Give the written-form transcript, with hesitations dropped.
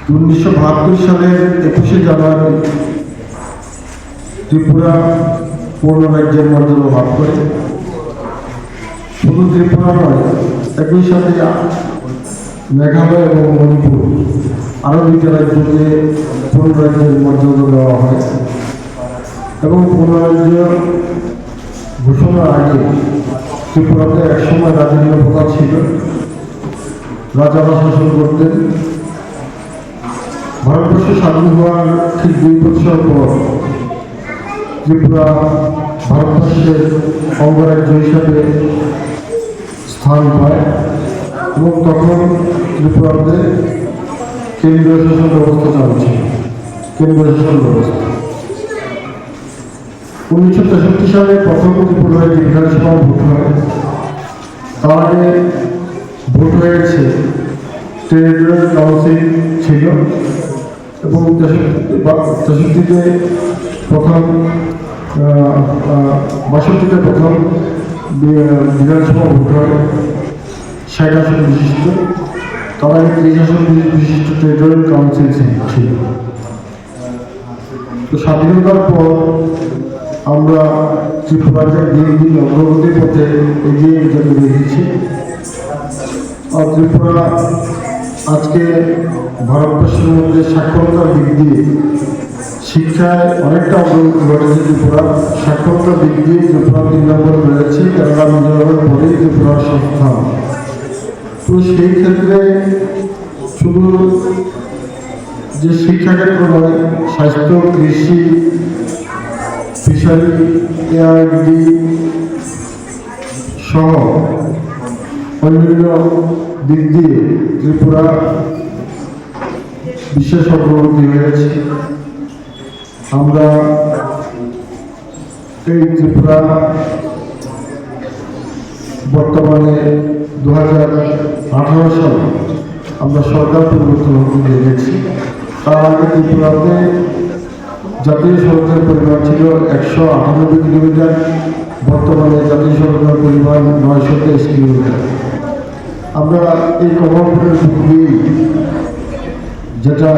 1972 সালের 21শে জানুয়ারি ত্রিপুরা পূর্ণ রাজ্যের মর্যাদা লাভ করে। শুধু ত্রিপুরা নয়, একই সাথে মেঘালয় এবং মণিপুর আরও দুইটা রাজ্যকে পূর্ণ রাজ্যের মর্যাদা দেওয়া হয় এবং পূর্ণ রাজ্য ঘোষণার আগে ত্রিপুরাতে একসময় রাজকীয় প্রথা ছিল, রাজারা শাসন করতেন। ভারতবর্ষ স্বাধীন হওয়ার ঠিক 2 বছর পর ত্রিপুরা ভারতবর্ষের অঙ্গরাজ্য হিসাবে স্থান পায় এবং তখন ত্রিপুরাতে কেন্দ্রীয় শাসন ব্যবস্থা চালু ছিল। কেন্দ্রীয় শাসন ব্যবস্থা 1963 সালে প্রথম ত্রিপুরায় বিধানসভা ভোট হয়। তার আগে ভোট হয়েছে, টেরিটরিয়াল কাউন্সিল ছিল এবং 63-তে প্রথম 62-তে প্রথম বিধানসভা ভোট হয় 60 আসন বিশিষ্ট। তার আগে 30 আসন বিশিষ্ট টেরিটরিয়াল কাউন্সিল ছিল। তো স্বাধীনতার পর আমরা ত্রিপুরাকে দিন দিন অগ্রগতির পথে এগিয়ে যেতে দেখেছি। আর ত্রিপুরা আজকে ভারতবর্ষের মধ্যে সাক্ষরতার দিক দিয়ে শিক্ষায় অনেকটা অগ্রগতি ঘটেছে। ত্রিপুরা সাক্ষরতার দিক দিয়ে ত্রিপুরা 3 নম্বরে রয়েছে, কেরালা মিজোরামের পরেই ত্রিপুরার সংস্থান। তো সেই ক্ষেত্রে শুধু যে শিক্ষাক্ষেত্র নয়, স্বাস্থ্য, কৃষি, ফিশারি, এআইডি সহ অন্যান্য দিক দিয়ে ত্রিপুরা বিশেষ অগ্রগতি হয়েছে। আমরা এই ত্রিপুরা বর্তমানে 2018 সালে আমরা সরকার পরিবর্তন হতে দেখেছি। তার আগে ত্রিপুরাতে জাতীয় সড়কের পরিমাণ ছিল 198 কিলোমিটার, বর্তমানে জাতীয় সড়কের পরিমাণ 923 কিলোমিটার। আমরা এই কমন যেটা